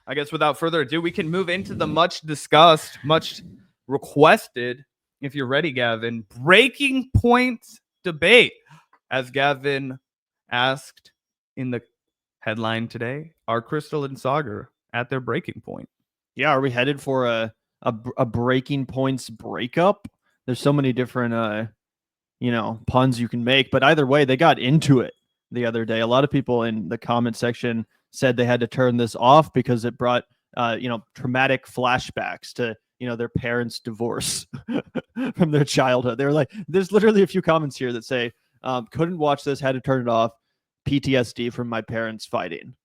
I guess without further ado, we can move into the much discussed, much requested, if you're ready, Gavin, breaking point debate. As Gavin asked in the headline today, are Krystal and Saagar at their breaking point? Yeah, are we headed for a breaking points breakup? There's so many different puns you can make, but either way, they got into it the other day. A lot of people in the comment section said they had to turn this off because it brought traumatic flashbacks to their parents' divorce from their childhood. They were like, there's literally a few comments here that say, couldn't watch this, had to turn it off, PTSD from my parents fighting.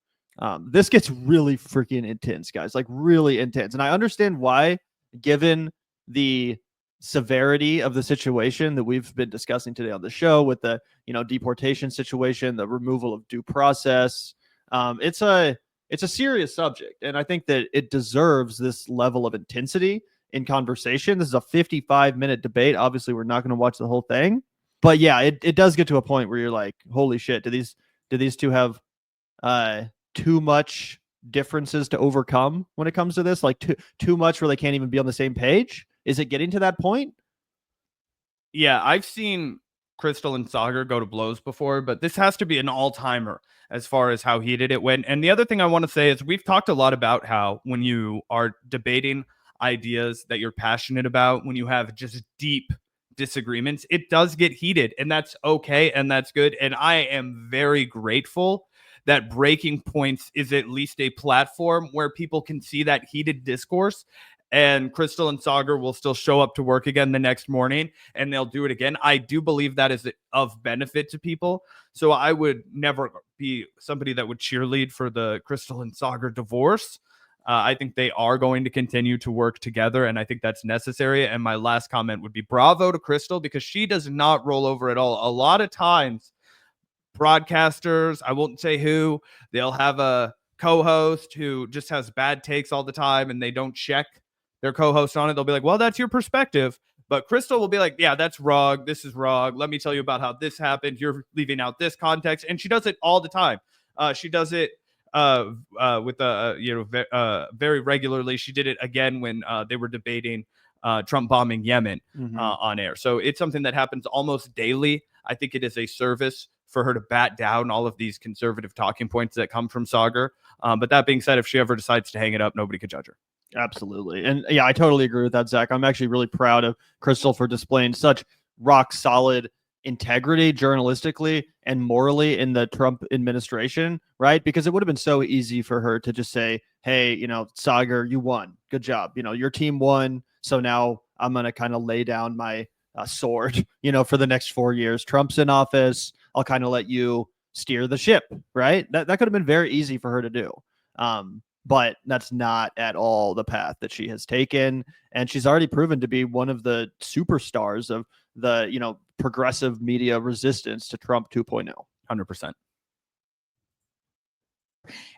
This gets really freaking intense, guys, like really intense. And I understand why, given the severity of the situation that we've been discussing today on the show with the deportation situation, the removal of due process. It's a serious subject, and I think that it deserves this level of intensity in conversation. This is a 55-minute debate. Obviously, we're not going to watch the whole thing, but yeah, it does get to a point where you're like, holy shit, do these two have too much differences to overcome when it comes to this? Like too much where they can't even be on the same page? Is it getting to that point? Yeah, I've seen Krystal and Saagar go to blows before, but this has to be an all-timer as far as how heated it went. And the other thing I want to say is we've talked a lot about how when you are debating ideas that you're passionate about, when you have just deep disagreements, it does get heated, and that's okay, and that's good. And I am very grateful that Breaking Points is at least a platform where people can see that heated discourse, and Krystal and Saagar will still show up to work again the next morning and they'll do it again. I do believe that is of benefit to people. So I would never be somebody that would cheerlead for the Krystal and Saagar divorce. I think they are going to continue to work together, and I think that's necessary. And my last comment would be bravo to Krystal, because she does not roll over at all. A lot of times, broadcasters, I won't say who, they'll have a co-host who just has bad takes all the time and they don't check their co-host on it. They'll be like, well, that's your perspective. But Krystal will be like, yeah, that's wrong. This is wrong. Let me tell you about how this happened. You're leaving out this context. And she does it all the time. She does it very regularly. She did it again when they were debating Trump bombing Yemen on air. So it's something that happens almost daily. I think it is a service for her to bat down all of these conservative talking points that come from Saagar. But that being said, if she ever decides to hang it up, nobody could judge her. Absolutely. And yeah, I totally agree with that, Zach. I'm actually really proud of Krystal for displaying such rock solid integrity journalistically and morally in the Trump administration, right? Because it would have been so easy for her to just say, hey, Saagar, you won. Good job. Your team won. So now I'm going to kind of lay down my sword, for the next 4 years. Trump's in office. I'll kind of let you steer the ship, right? That could have been very easy for her to do. But that's not at all the path that she has taken. And she's already proven to be one of the superstars of the, progressive media resistance to Trump 2.0. 100%.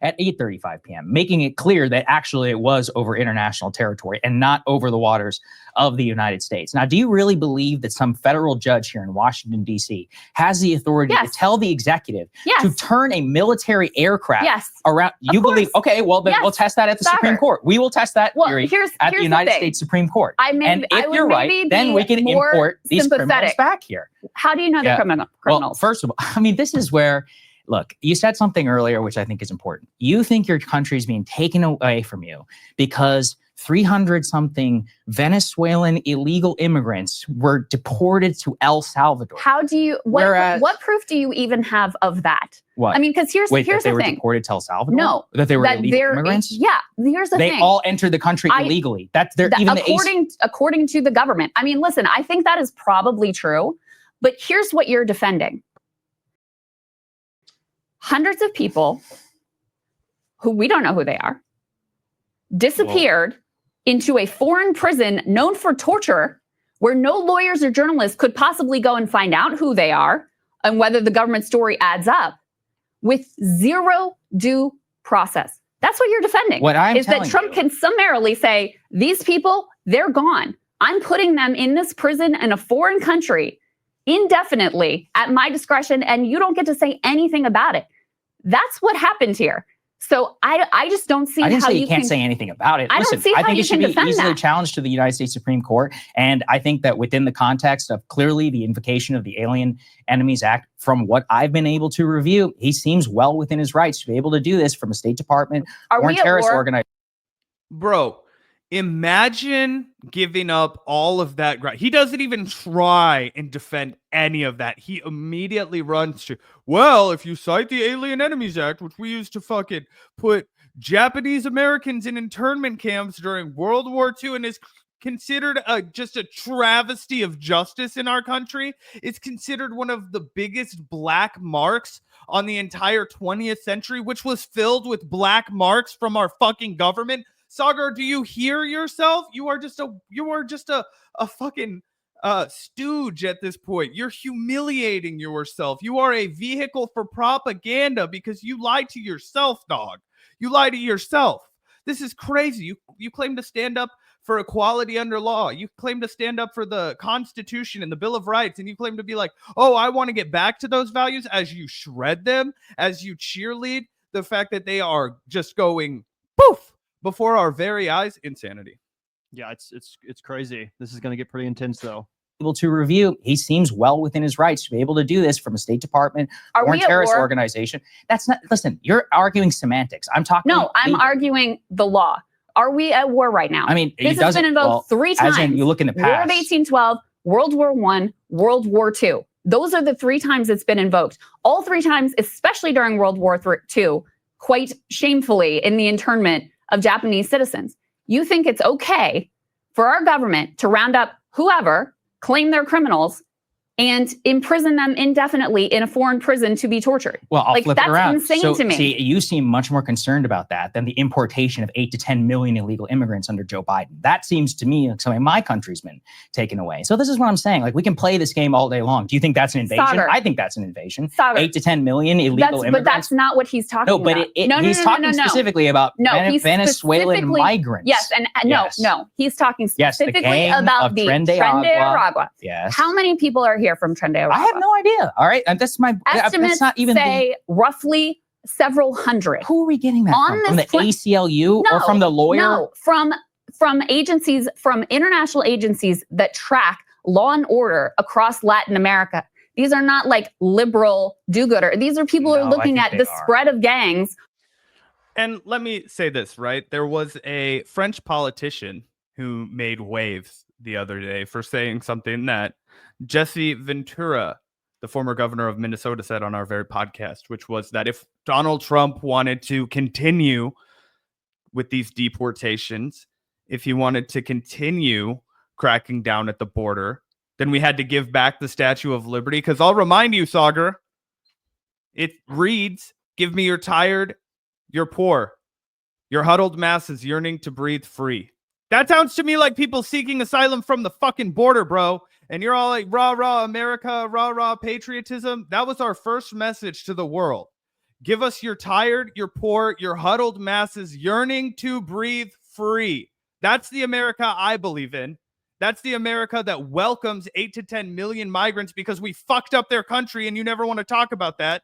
At 8:35 p.m., making it clear that actually it was over international territory and not over the waters of the United States. Now, do you really believe that some federal judge here in Washington, D.C. has the authority to tell the executive to turn a military aircraft around? You believe, okay, well, then we'll test that at the Supreme Court. We will test that theory at the United States Supreme Court. And if you're right, then we can import these criminals back here. How do you know they're criminals? Well, first of all, this is where... Look, you said something earlier, which I think is important. You think your country is being taken away from you because 300-something Venezuelan illegal immigrants were deported to El Salvador. How do you, what proof do you even have of that? What? Because here's the thing. They were deported to El Salvador? No. That they were illegal immigrants? Yeah, here's the thing. They all entered the country illegally. According to the government. Listen, I think that is probably true, but here's what you're defending. Hundreds of people who we don't know who they are disappeared into a foreign prison known for torture, where no lawyers or journalists could possibly go and find out who they are and whether the government story adds up, with zero due process. That's what you're defending. Is that Trump can summarily say, these people, they're gone. I'm putting them in this prison in a foreign country indefinitely at my discretion, and you don't get to say anything about it. That's what happened here. So I just don't see I didn't how say you you can't can say anything about it. I don't see how think you it should can be defend easily that. challenged to the United States Supreme Court. And I think that within the context of clearly the invocation of the Alien Enemies Act, from what I've been able to review, he seems well within his rights to be able to do this from a State Department Are foreign we at terrorist war? organization. Bro, imagine giving up all of that. He doesn't even try and defend any of that. He immediately runs to, well, if you cite the Alien Enemies Act, which we used to fucking put Japanese Americans in internment camps during World War II and is considered just a travesty of justice in our country. It's considered one of the biggest black marks on the entire 20th century, which was filled with black marks from our fucking government. Saagar, do you hear yourself? You are just a fucking stooge at this point. You're humiliating yourself. You are a vehicle for propaganda because you lied to yourself, dog. You lied to yourself. This is crazy. You claim to stand up for equality under law. You claim to stand up for the Constitution and the Bill of Rights, and you claim to be like, oh, I want to get back to those values, as you shred them, as you cheerlead the fact that they are just going poof before our very eyes. Insanity. Yeah, it's crazy. This is going to get pretty intense, though. Able to review, he seems well within his rights to be able to do this from a State Department foreign terrorist organization. That's not, listen, you're arguing semantics. I'm talking. No, I'm arguing the law. Are we at war right now? I mean, this has been invoked 3 times. As in, you look in the past. War of 1812, World War I, World War II. Those are the 3 times it's been invoked. All 3 times, especially during World War II, quite shamefully in the internment of Japanese citizens. You think it's okay for our government to round up whoever, claim they're criminals, and imprison them indefinitely in a foreign prison to be tortured? Well, I'll flip it around. That's insane to me. See, you seem much more concerned about that than the importation of 8 to 10 million illegal immigrants under Joe Biden. That seems to me like something my country's been taken away. So this is what I'm saying. Like, we can play this game all day long. Do you think that's an invasion? Saagar. I think that's an invasion. Saagar. 8 to 10 million illegal immigrants. But that's not what he's talking about. No, but he's talking specifically about Venezuelan migrants. Yes, and no, he's talking specifically the about the Tren de Aragua. Yes. How many people are here from Tren de Aragua? I have no idea. All right, and that's my estimates. That's not even say roughly several hundred. Who are we getting that from the ACLU or from the lawyer? No, from agencies, from international agencies that track law and order across Latin America. These are not like liberal do-gooder. These are people who are looking at the spread of gangs. And let me say this, right? There was a French politician who made waves the other day for saying something that Jesse Ventura, the former governor of Minnesota, said on our very podcast, which was that if Donald Trump wanted to continue with these deportations, if he wanted to continue cracking down at the border, then we had to give back the Statue of Liberty. Because I'll remind you, Saagar, it reads, give me your tired, your poor, your huddled masses yearning to breathe free. That sounds to me like people seeking asylum from the fucking border, bro. And you're all like, rah, rah, America, rah, rah, patriotism. That was our first message to the world. Give us your tired, your poor, your huddled masses yearning to breathe free. That's the America I believe in. That's the America that welcomes 8 to 10 million migrants because we fucked up their country, and you never want to talk about that.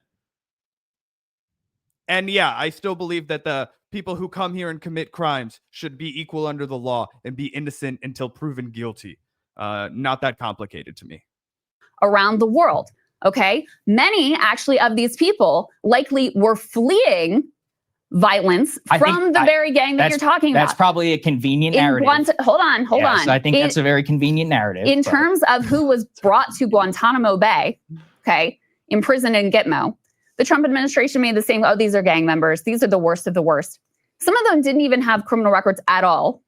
And yeah, I still believe that the people who come here and commit crimes should be equal under the law and be innocent until proven guilty. Not that complicated to me. Around the world, okay? Many actually of these people likely were fleeing violence from the very gang that you're talking about. That's probably a convenient narrative. Hold on. So I think that's a very convenient narrative. In terms of who was brought to Guantanamo Bay, okay, imprisoned in Gitmo, the Trump administration made the same, oh, these are gang members. These are the worst of the worst. Some of them didn't even have criminal records at all.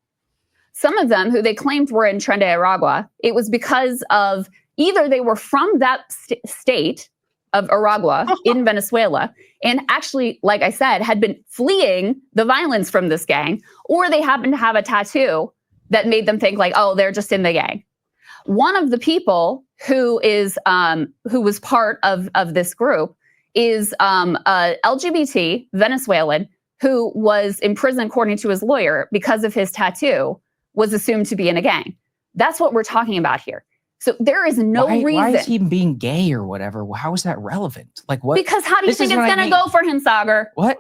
Some of them, who they claimed were in Tren de Aragua, it was because of either they were from that state of Aragua in Venezuela, and actually, like I said, had been fleeing the violence from this gang, or they happened to have a tattoo that made them think like, oh, they're just in the gang. One of the people who was part of this group is a LGBT Venezuelan who was in prison, according to his lawyer, because of his tattoo, was assumed to be in a gang. That's what we're talking about here. So there is no reason. Why is he being gay or whatever? How is that relevant? Like what? Because how do you This think is it's what I going to mean. go for him, Saagar? What?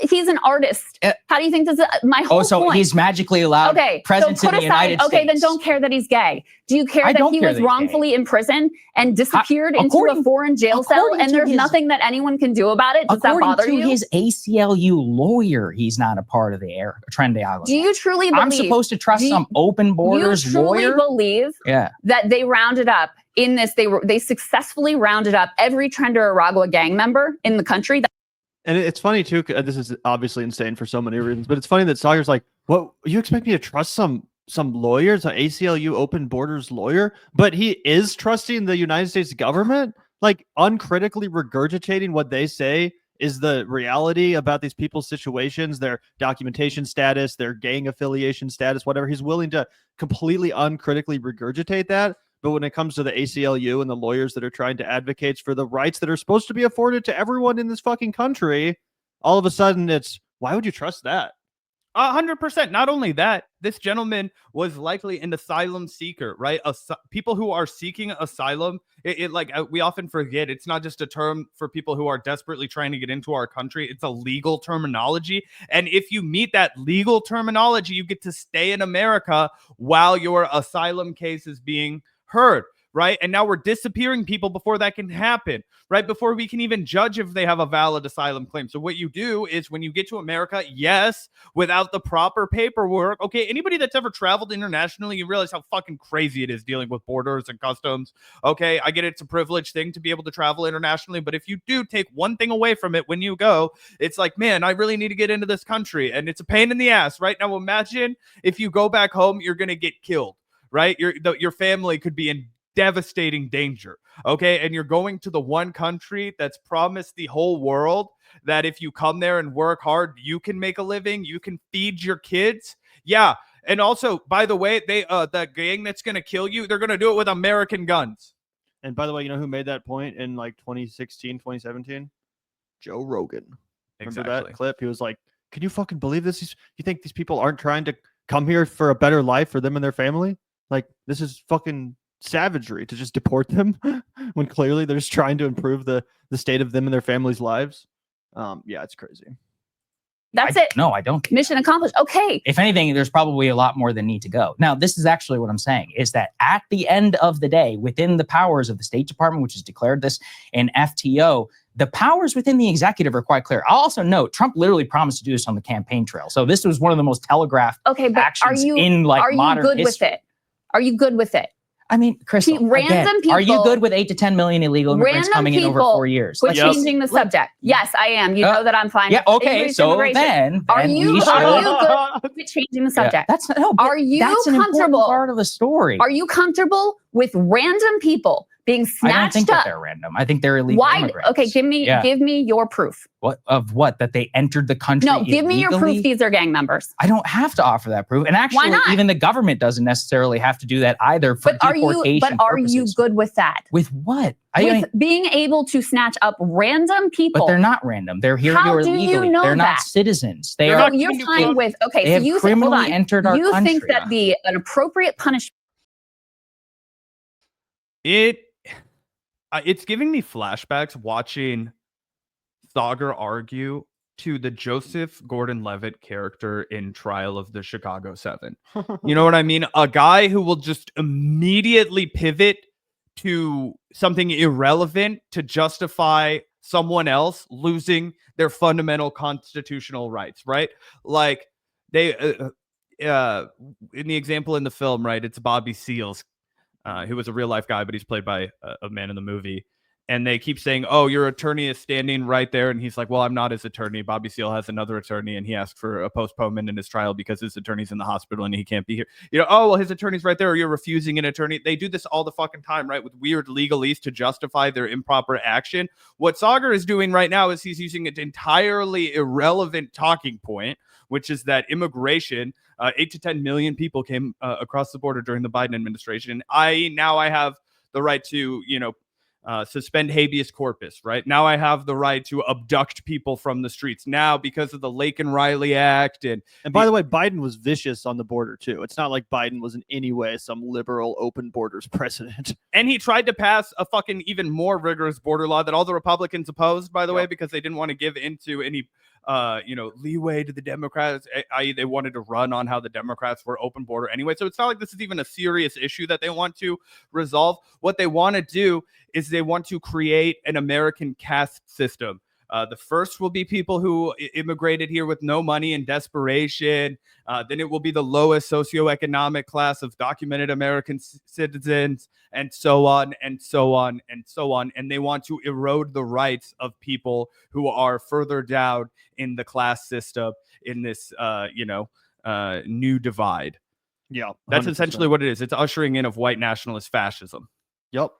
He's an artist. How do you think this is my whole so point? he's magically allowed presence in the United States. Okay, then don't care that he's gay. Do you care that he was wrongfully imprisoned and disappeared into a foreign jail cell and there's nothing that anyone can do about it? Does that bother you? According to his ACLU lawyer, he's not a part of the Trend Island. Do you truly believe? I'm supposed to trust some open borders lawyer? You truly believe that they rounded up in this? They successfully rounded up every Trender Aragua gang member in the country. And it's funny too. This is obviously insane for so many reasons, but it's funny that Saagar's like, "What? You expect me to trust some lawyers, an ACLU open borders lawyer?" But he is trusting the United States government, like uncritically regurgitating what they say is the reality about these people's situations, their documentation status, their gang affiliation status, whatever. He's willing to completely uncritically regurgitate that. But when it comes to the ACLU and the lawyers that are trying to advocate for the rights that are supposed to be afforded to everyone in this fucking country, all of a sudden it's, why would you trust that? 100%. Not only that, this gentleman was likely an asylum seeker, right? People who are seeking asylum, we often forget, it's not just a term for people who are desperately trying to get into our country. It's a legal terminology. And if you meet that legal terminology, you get to stay in America while your asylum case is being heard, right? And now we're disappearing people before that can happen, right? Before we can even judge if they have a valid asylum claim. So what you do is when you get to America, yes, without the proper paperwork, okay, anybody that's ever traveled internationally, you realize how fucking crazy it is dealing with borders and customs. Okay, I get it's a privileged thing to be able to travel internationally, but if you do take one thing away from it when you go, it's like, man, I really need to get into this country, and it's a pain in the ass, right? Now imagine if you go back home, you're gonna get killed, right? Your family could be in devastating danger, okay? And you're going to the one country that's promised the whole world that if you come there and work hard, you can make a living, you can feed your kids. Yeah. And also, by the way, the gang that's going to kill you, they're going to do it with American guns. And by the way, you know who made that point in like 2016, 2017? Joe Rogan. Remember that clip? He was like, can you fucking believe this? You think these people aren't trying to come here for a better life for them and their family? Like, this is fucking savagery to just deport them when clearly they're just trying to improve the state of them and their families' lives. Yeah, it's crazy. That's it. No, I don't. Mission accomplished. Okay. If anything, there's probably a lot more that need to go. Now, this is actually what I'm saying, is that at the end of the day, within the powers of the State Department, which has declared this in FTO, the powers within the executive are quite clear. I'll also note, Trump literally promised to do this on the campaign trail. So this was one of the most telegraphed actions in modern good history. With it? Are you good with it? I mean, Krystal, random people. Are you good with 8 to 10 million illegal immigrants coming in over 4 years? Quit changing the subject. Yes, I am. You know that I'm fine. Yeah. Okay. So then, are you good with changing the subject? That's an important part of the story. Are you comfortable with random people being snatched up? I don't think that they're random. I think they're illegal immigrants. Okay, give me your proof. What of what? That they entered the country No, give me your proof these are gang members. I don't have to offer that proof. And actually, even the government doesn't necessarily have to do that either for deportation purposes. Are you good with that? With what? Being able to snatch up random people. But they're not random. They're here illegally. They're not citizens. You're fine with, okay, so you criminally entered our country. You think that an appropriate punishment. It's giving me flashbacks watching Saagar argue to the Joseph Gordon-Levitt character in Trial of the Chicago 7. You know what I mean? A guy who will just immediately pivot to something irrelevant to justify someone else losing their fundamental constitutional rights, right? Like they, in the example in the film, right? It's Bobby Seals. Who was a real life guy, but he's played by a man in the movie. And they keep saying, oh, your attorney is standing right there. And he's like, well, I'm not his attorney. Bobby Seale has another attorney. And he asked for a postponement in his trial because his attorney's in the hospital and he can't be here. You know, oh, well, his attorney's right there. Or you're refusing an attorney. They do this all the fucking time, right? With weird legalese to justify their improper action. What Saagar is doing right now is he's using an entirely irrelevant talking point, which is that immigration, 8 to 10 million people came across the border during the Biden administration. I have the right to, suspend habeas corpus, right? Now I have the right to abduct people from the streets. Now, because of the Lake and Riley Act. And by the way, Biden was vicious on the border, too. It's not like Biden was in any way some liberal open borders president. And he tried to pass a fucking even more rigorous border law that all the Republicans opposed, by the way, because they didn't want to give into any leeway to the Democrats, i.e. they wanted to run on how the Democrats were open border anyway. So it's not like this is even a serious issue that they want to resolve. What they want to do is they want to create an American caste system. The first will be people who immigrated here with no money and desperation. Then it will be the lowest socioeconomic class of documented American citizens, and so on and so on and so on. And they want to erode the rights of people who are further down in the class system in this, new divide. Yeah, 100%. That's essentially what it is. It's ushering in of white nationalist fascism. Yep.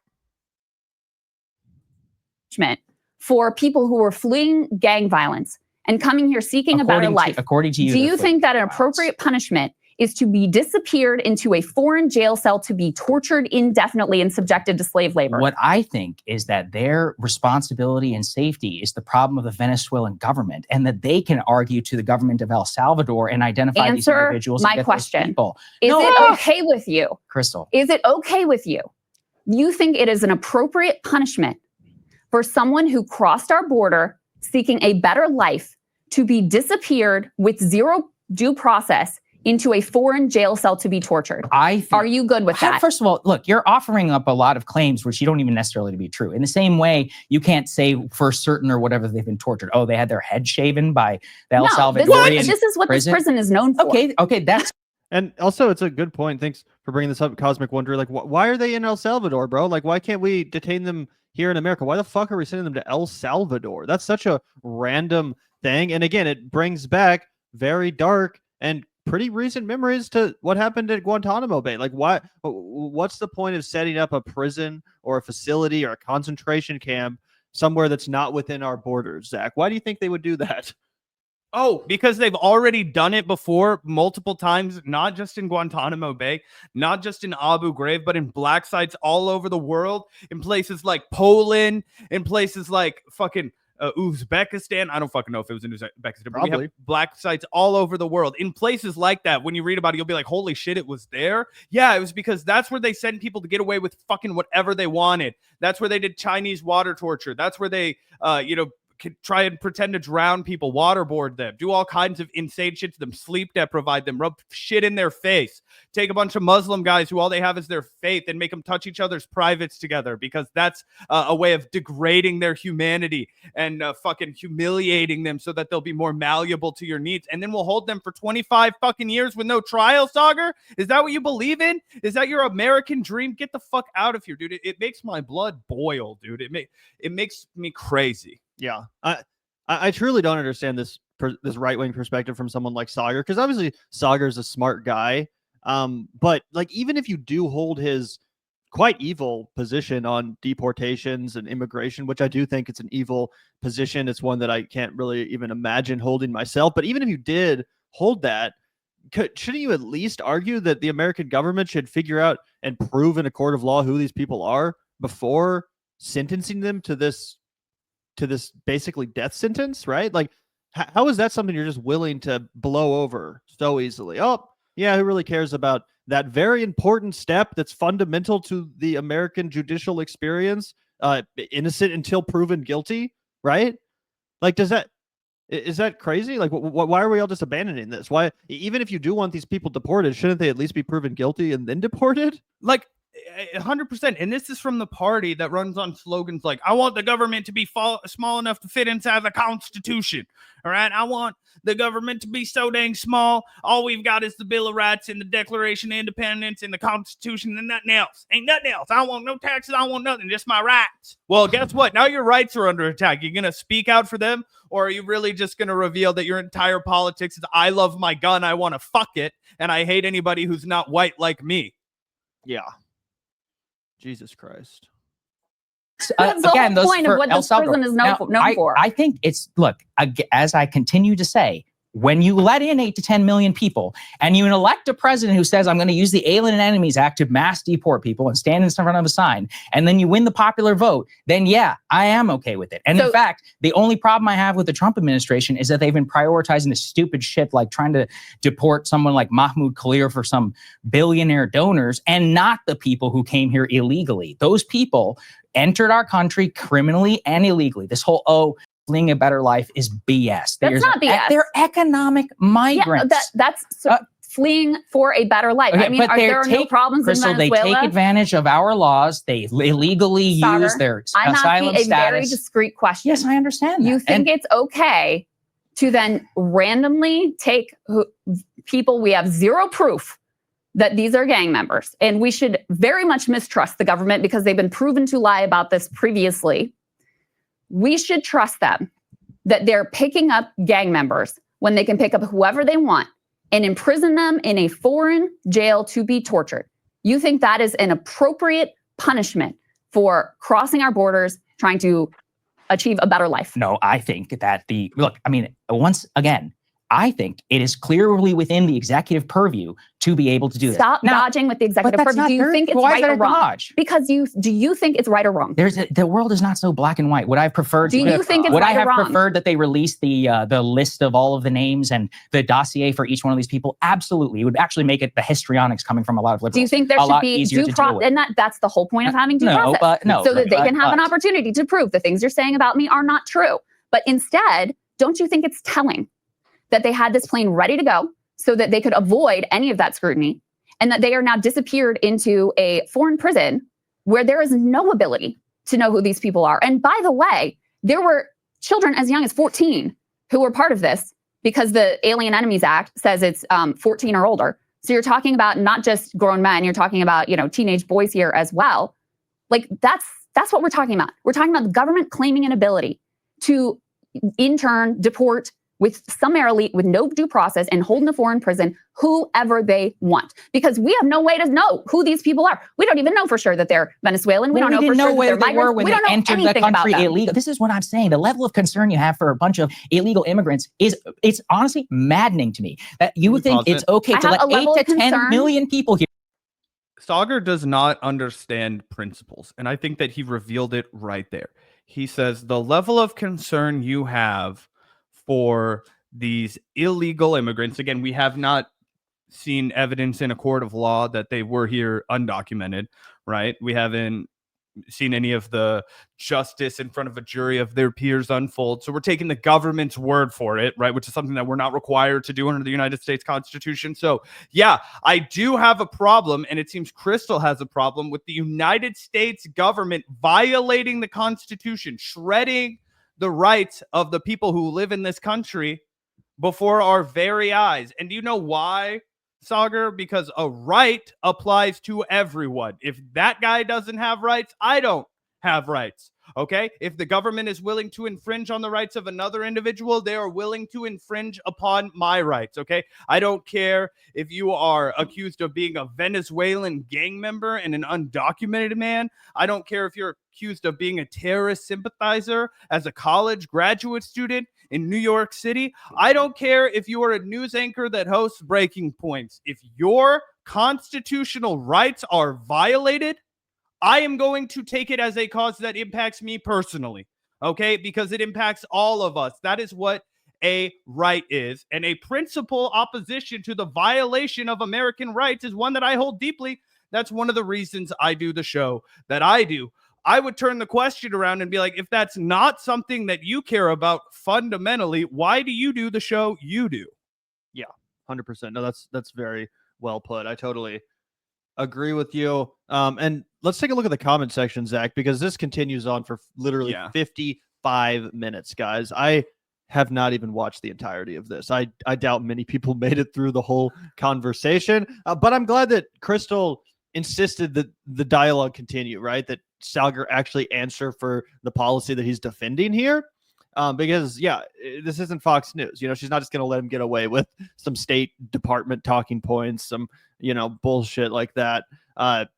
For people who are fleeing gang violence and coming here seeking a better life. According to you, do you think that an appropriate punishment is to be disappeared into a foreign jail cell to be tortured indefinitely and subjected to slave labor? What I think is that their responsibility and safety is the problem of the Venezuelan government, and that they can argue to the government of El Salvador and identify these individuals. My question. Is it okay with you? Krystal. Is it okay with you? You think it is an appropriate punishment for someone who crossed our border seeking a better life to be disappeared with zero due process into a foreign jail cell to be tortured? Are you good with that? First of all, look, you're offering up a lot of claims which you don't even necessarily to be true. In the same way, you can't say for certain or whatever they've been tortured. Oh, they had their head shaven by the El Salvadorian this is what prison. This prison is known for. Okay, that's... And also, it's a good point. Thanks for bringing this up, Cosmic Wonder. Like, why are they in El Salvador, bro? Like, why can't we detain them here in America? Why the fuck are we sending them to El Salvador? That's such a random thing. And again, it brings back very dark and pretty recent memories to what happened at Guantanamo Bay. Like, what's the point of setting up a prison or a facility or a concentration camp somewhere that's not within our borders, Zach? Why do you think they would do that? Oh, because they've already done it before multiple times, not just in Guantanamo Bay, not just in Abu Ghraib, but in black sites all over the world, in places like Poland, in places like fucking Uzbekistan. I don't fucking know if it was in Uzbekistan. But we have black sites all over the world. In places like that, when you read about it, you'll be like, holy shit, it was there? Yeah, it was because that's where they sent people to get away with fucking whatever they wanted. That's where they did Chinese water torture. That's where they, could try and pretend to drown people, waterboard them, do all kinds of insane shit to them, sleep deprive them, rub shit in their face, take a bunch of Muslim guys who all they have is their faith and make them touch each other's privates together, because that's a way of degrading their humanity and fucking humiliating them so that they'll be more malleable to your needs. And then we'll hold them for 25 fucking years with no trial, Saagar? Is that what you believe in? Is that your American dream? Get the fuck out of here, dude. It makes my blood boil, dude. It makes me crazy. Yeah, I truly don't understand this right-wing perspective from someone like Saagar, because obviously Saagar's a smart guy. But like, even if you do hold his quite evil position on deportations and immigration, which I do think it's an evil position, it's one that I can't really even imagine holding myself. But even if you did hold that, shouldn't you at least argue that the American government should figure out and prove in a court of law who these people are before sentencing them to this basically death sentence, right? Like, how is that something you're just willing to blow over so easily? Oh, yeah, who really cares about that very important step that's fundamental to the American judicial experience? Innocent until proven guilty, right? Like, is that crazy? Like, why are we all just abandoning this? Why, even if you do want these people deported, shouldn't they at least be proven guilty and then deported? Like, 100%. And this is from the party that runs on slogans like, I want the government to be small enough to fit inside the Constitution. All right. I want the government to be so dang small. All we've got is the Bill of Rights and the Declaration of Independence and the Constitution and nothing else. Ain't nothing else. I don't want no taxes. I don't want nothing. Just my rights. Well, guess what? Now your rights are under attack. You're going to speak out for them, or are you really just going to reveal that your entire politics is, I love my gun, I want to fuck it, and I hate anybody who's not white like me? Yeah. Jesus Christ. That's the whole point of what this prison is known for. I think it's, look, as I continue to say, when you let in 8 to 10 million people and you elect a president who says, I'm going to use the Alien Enemies Act to mass deport people and stand in front of a sign, and then you win the popular vote, then yeah, I am okay with it. And in fact, the only problem I have with the Trump administration is that they've been prioritizing this stupid shit like trying to deport someone like Mahmoud Khalil for some billionaire donors and not the people who came here illegally. Those people entered our country criminally and illegally. This whole, fleeing a better life is BS. That's not BS. They're economic migrants. Yeah, that's fleeing for a better life. Okay, I mean, there are no problems Krystal, in Venezuela. They take advantage of our laws. They illegally use their I'm asylum asking a status. very discreet question. Yes, I understand that. You think it's okay to then randomly take people we have zero proof that these are gang members, and we should very much mistrust the government because they've been proven to lie about this previously. We should trust them that they're picking up gang members when they can pick up whoever they want and imprison them in a foreign jail to be tortured. You think that is an appropriate punishment for crossing our borders, trying to achieve a better life? No, I think that once again, I think it is clearly within the executive purview to be able to do this. Stop dodging with the executive purview. Do you think it's right or wrong? Dodge? Because do you think it's right or wrong? The world is not so black and white. Would I have preferred? Do you think it's would right I have or wrong? preferred that they release the list of all of the names and the dossier for each one of these people? Absolutely, it would actually make it the histrionics coming from a lot of liberals. Do you think there should be due process? And that's the whole point of having due process. So that they can have an opportunity to prove the things you're saying about me are not true. But instead, don't you think it's telling that they had this plane ready to go so that they could avoid any of that scrutiny, and that they are now disappeared into a foreign prison where there is no ability to know who these people are? And by the way, there were children as young as 14 who were part of this because the Alien Enemies Act says it's 14 or older. So you're talking about not just grown men, you're talking about, teenage boys here as well. Like that's what we're talking about. We're talking about the government claiming an ability to in turn deport summarily with no due process and hold in a foreign prison whoever they want, because we have no way to know who these people are. We don't even know for sure that they're Venezuelan. We don't know for sure that they're migrants. We don't know anything about them. When they entered the country illegal. This is what I'm saying. The level of concern you have for a bunch of illegal immigrants it's honestly maddening to me that you would think it's okay to let 8 to 10 million people here. Saagar does not understand principles, and I think that he revealed it right there. He says the level of concern you have for these illegal immigrants. Again, we have not seen evidence in a court of law that they were here undocumented, right? We haven't seen any of the justice in front of a jury of their peers unfold. So we're taking the government's word for it, right? Which is something that we're not required to do under the United States Constitution. So yeah, I do have a problem, and it seems Krystal has a problem with the United States government violating the Constitution, shredding the rights of the people who live in this country before our very eyes. And do you know why, Saagar? Because a right applies to everyone. If that guy doesn't have rights, I don't have rights. Okay? If the government is willing to infringe on the rights of another individual, they are willing to infringe upon my rights. Okay? I don't care if you are accused of being a Venezuelan gang member and an undocumented man. I don't care if you're accused of being a terrorist sympathizer as a college graduate student in New York City. I don't care if you are a news anchor that hosts Breaking Points. If your constitutional rights are violated, I am going to take it as a cause that impacts me personally, okay? Because it impacts all of us. That is what a right is. And a principal opposition to the violation of American rights is one that I hold deeply. That's one of the reasons I do the show that I do. I would turn the question around and be like, if that's not something that you care about fundamentally, why do you do the show you do? Yeah, 100%. No, that's very well put. I totally agree with you. And let's take a look at the comment section, Zach, because this continues on for literally 55 minutes, guys. I have not even watched the entirety of this. I doubt many people made it through the whole conversation, but I'm glad that Krystal insisted that the dialogue continue, right? That Saagar actually answer for the policy that he's defending here. Because this isn't Fox News. She's not just going to let him get away with some State Department talking points, some, bullshit like that. But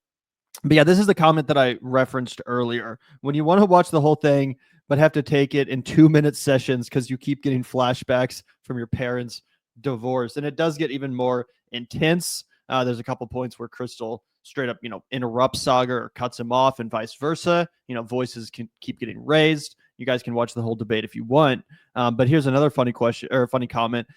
yeah, this is the comment that I referenced earlier. When you want to watch the whole thing, but have to take it in 2-minute sessions because you keep getting flashbacks from your parents' divorce. And it does get even more intense. There's a couple points where Krystal straight up, interrupts Saagar or cuts him off, and vice versa. Voices can keep getting raised. You guys can watch the whole debate if you want. But here's another funny question or funny comment.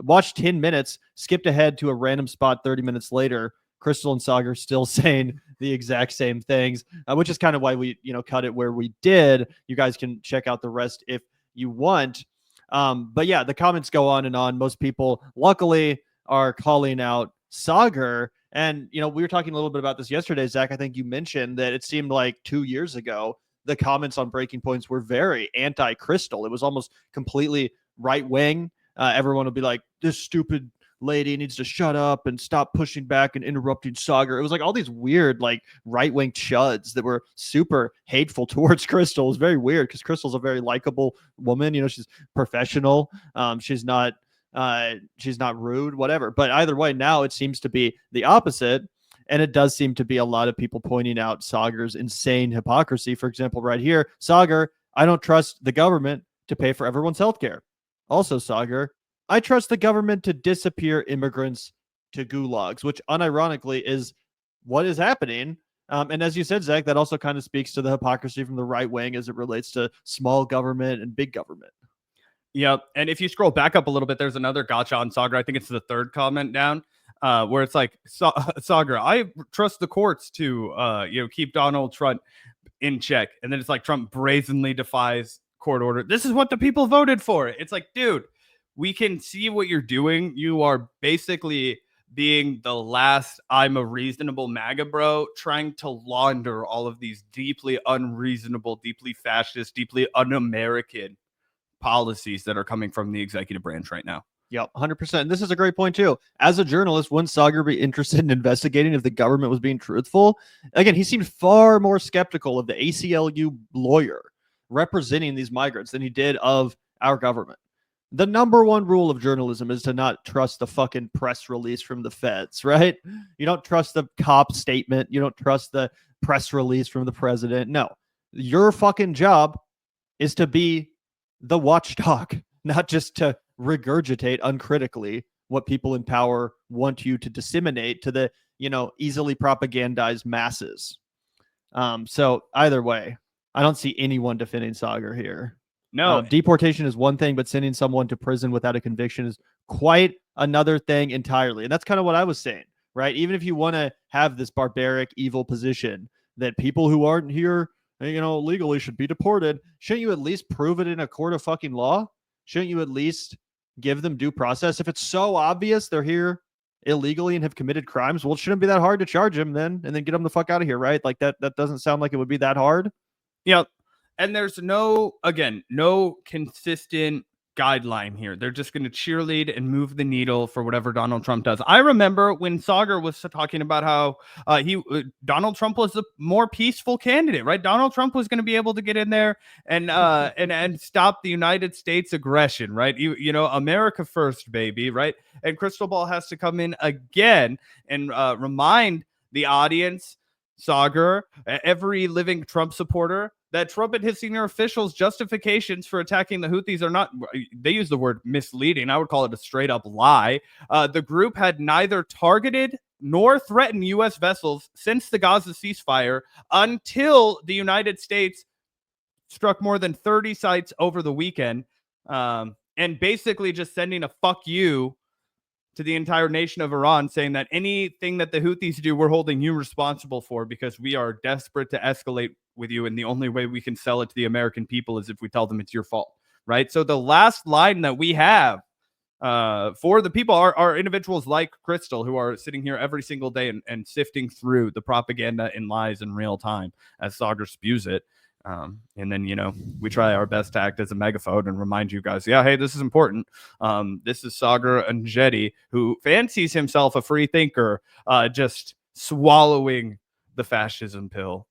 Watch 10 minutes, skipped ahead to a random spot 30 minutes later. Krystal and Saagar still saying the exact same things, which is kind of why we, cut it where we did. You guys can check out the rest if you want. But yeah, the comments go on and on. Most people, luckily, are calling out Saagar. And, we were talking a little bit about this yesterday, Zach. I think you mentioned that it seemed like 2 years ago, the comments on Breaking Points were very anti-Krystal. It was almost completely right-wing. Everyone would be like, this stupid lady needs to shut up and stop pushing back and interrupting Saagar. It was like all these weird, like right-wing chuds that were super hateful towards Krystal. It was very weird because Krystal's a very likable woman. She's professional. She's not rude, whatever. But either way, now it seems to be the opposite. And it does seem to be a lot of people pointing out Saagar's insane hypocrisy. For example, right here, Saagar, I don't trust the government to pay for everyone's healthcare. Also, Saagar, I trust the government to disappear immigrants to gulags, which unironically is what is happening. And as you said, Zach, that also kind of speaks to the hypocrisy from the right wing as it relates to small government and big government. Yep. And if you scroll back up a little bit, there's another gotcha on Saagar. I think it's the third comment down, where it's like, Saagar, I trust the courts to, keep Donald Trump in check. And then it's like Trump brazenly defies court order. This is what the people voted for. It's like, dude, we can see what you're doing. You are basically being the last I'm a reasonable MAGA bro, trying to launder all of these deeply unreasonable, deeply fascist, deeply un-American policies that are coming from the executive branch right now. Yep, 100%. And this is a great point, too. As a journalist, wouldn't Saagar be interested in investigating if the government was being truthful? Again, he seemed far more skeptical of the ACLU lawyer representing these migrants than he did of our government. The number one rule of journalism is to not trust the fucking press release from the feds, right? You don't trust the cop statement. You don't trust the press release from the president. No, your fucking job is to be the watchdog, not just to regurgitate uncritically what people in power want you to disseminate to the, easily propagandized masses. So either way, I don't see anyone defending Saagar here. No, deportation is one thing, but sending someone to prison without a conviction is quite another thing entirely. And that's kind of what I was saying, right? Even if you want to have this barbaric, evil position that people who aren't here, legally should be deported, shouldn't you at least prove it in a court of fucking law? Shouldn't you at least give them due process? If it's so obvious they're here illegally and have committed crimes, well, it shouldn't be that hard to charge them then and then get them the fuck out of here, right? Like that doesn't sound like it would be that hard. Yeah. And there's no consistent guideline here. They're just going to cheerlead and move the needle for whatever Donald Trump does. I remember when Saagar was talking about how Donald Trump was the more peaceful candidate, right? Donald Trump was going to be able to get in there and and stop the United States aggression, right? America first, baby, right? And Krystal Ball has to come in again and remind the audience, Saagar, every living Trump supporter, that Trump and his senior officials' justifications for attacking the Houthis are not, they use the word misleading. I would call it a straight up lie. The group had neither targeted nor threatened U.S. vessels since the Gaza ceasefire until the United States struck more than 30 sites over the weekend, and basically just sending a fuck you to the entire nation of Iran, saying that anything that the Houthis do, we're holding you responsible for because we are desperate to escalate with you. And the only way we can sell it to the American people is if we tell them it's your fault, right? So the last line that we have for the people are individuals like Krystal, who are sitting here every single day and sifting through the propaganda and lies in real time as Saagar spews it. And then, we try our best to act as a megaphone and remind you guys, yeah, hey, this is important. This is Saagar Enjeti, who fancies himself a free thinker, just swallowing the fascism pill.